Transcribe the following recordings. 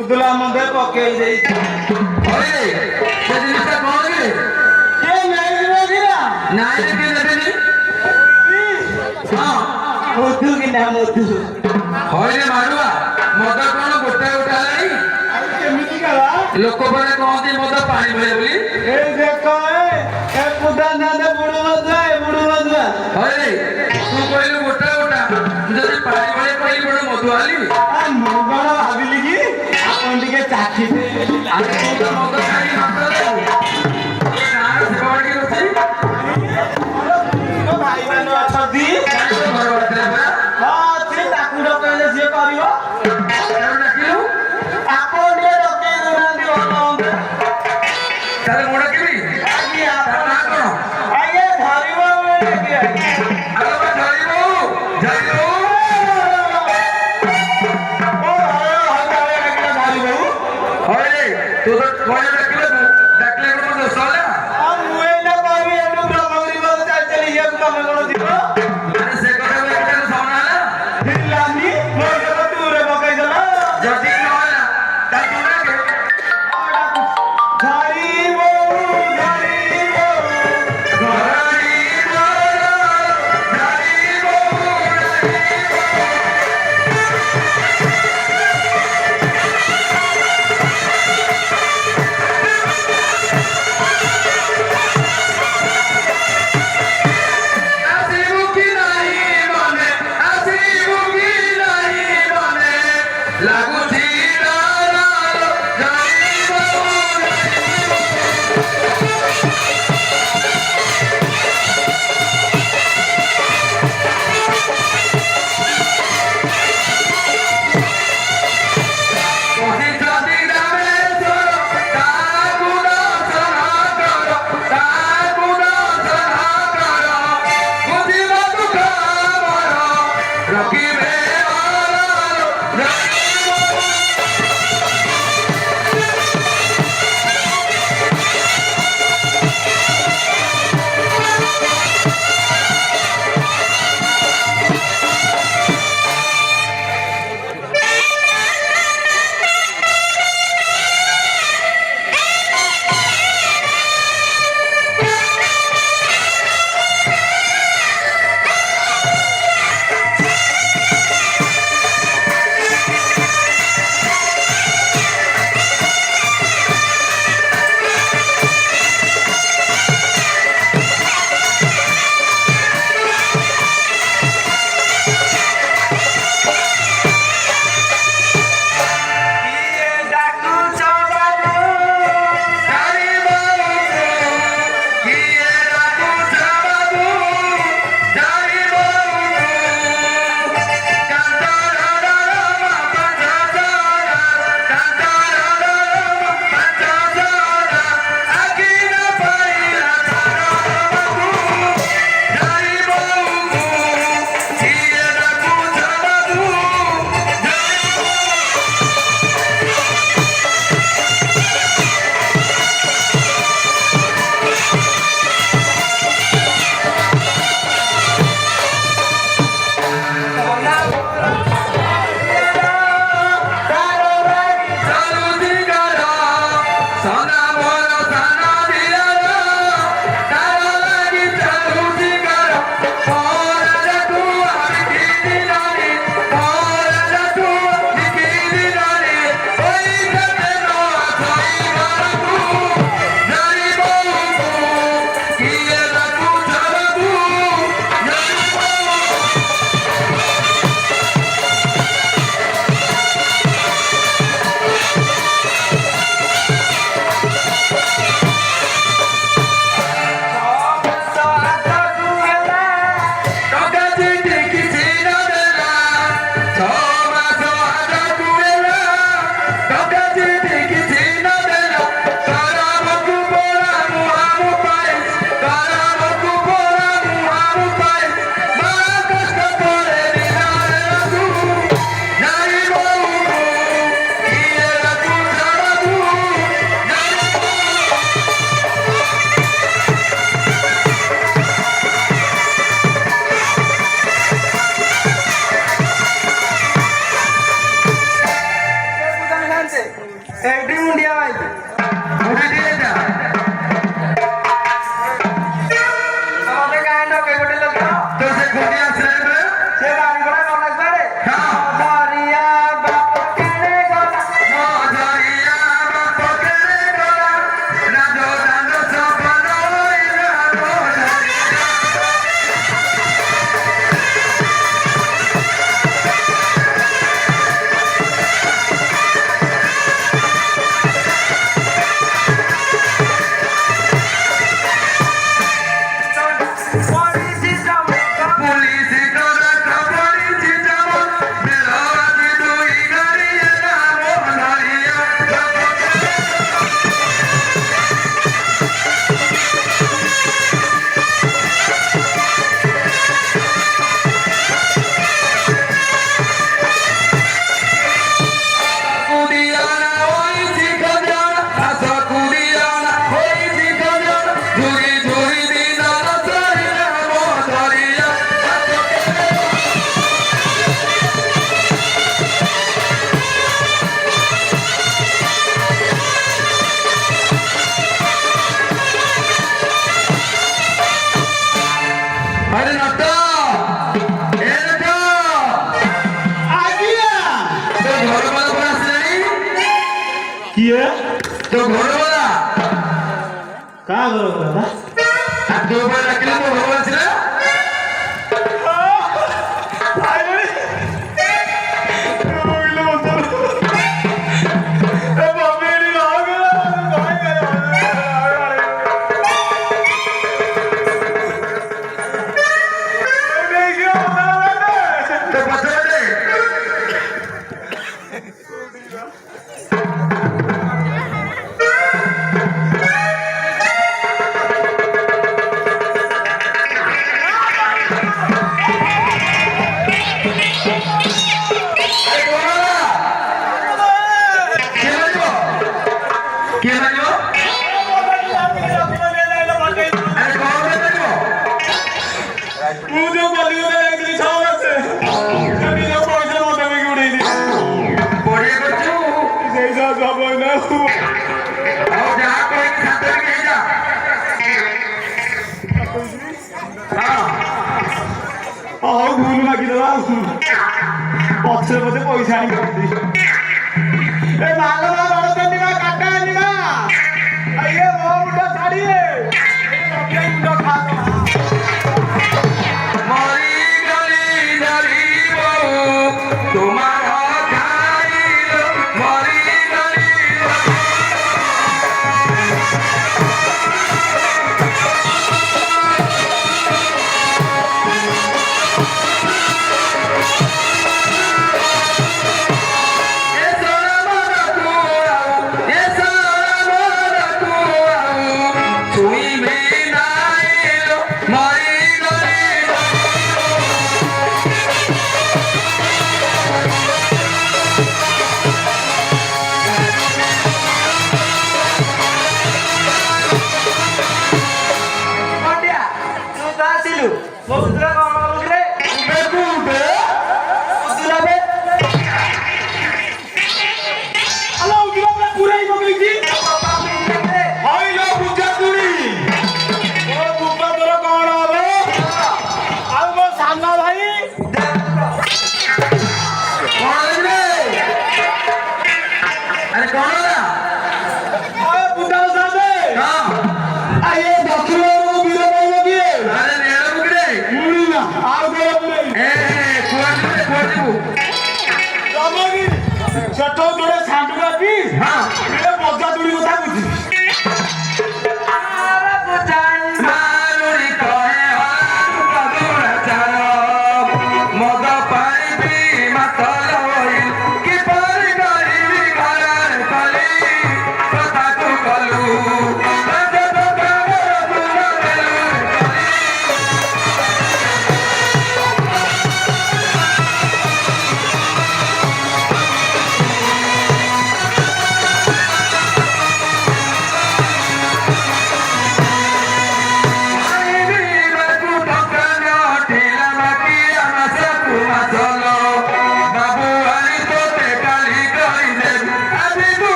उदला मुंडे पकई दे अरे से जिनिसटा कोन गे के नहीं दिला नाइ के देबेनी हां मोतु कि ना मोतु होय रे मारुआ मद कोन गोटा गोटा लानी अरे केमिति कला लोक परे कहती मद पानी भले बोली ए देखो ए पुदा ना दे बुडु मधुआ होय रे तू कहलु गोटा गोटा जदी पानी भले कहली बड़ मधु आली आ मोगण भाबिली कि आपन टिके चाखी दे अरे तू तो मद खाई नत रे नार से बड़ के रोटी तो भाई मानो अछदी घर बाटे बा हां से ताकू डकले जे करियो केउ डाकिलु आपन डे डके दुना दियो तारे मोड़ा केबी आगे ता ना कोन आगे धरिबो में के अरे बा धरिबो होय रे तू तो कोन डाकले को मत सोला अरे से कथा में के सोनाला जदी न होला ता तू ना के କିଏ ତୋ ଘର ଗଲା କାହା ଘର କଥା ତୋ ଉପରେ ଡାକିଲେ ମୋ ଘର ଆସିଲା ଭୁଲ ମାଗିଦେବା ପଛରେ ବୋଧେ ପଇସା ଆଣିକି ଏ ମାଲ ବଡ ତେଣ୍ଡିବା କାଟା ଆଣିବା ଇଏ ମୋ ମୁଣ୍ଡ ଛାଡିଏ ମୁଣ୍ଡ ଖା ସେଠୁ ଯୋଡ଼େ ସାଣ୍ଡୁକା ପି ମଜା ତୁଳି କଥା ବୁଝିବି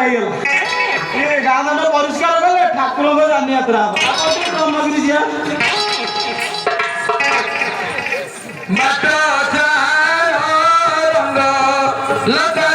ହେଇଗଲା ଏ ଗାଁ ଦାଣ୍ଡ ପରିଷ୍କାର କଲେ ଠାକୁରଙ୍କ ଯାନି ଯାତ୍ରା ହବ ବ୍ରହ୍ମଗିରି ଯିବା ବାଟ ଛାଡ଼ ରଙ୍ଗ ଲତା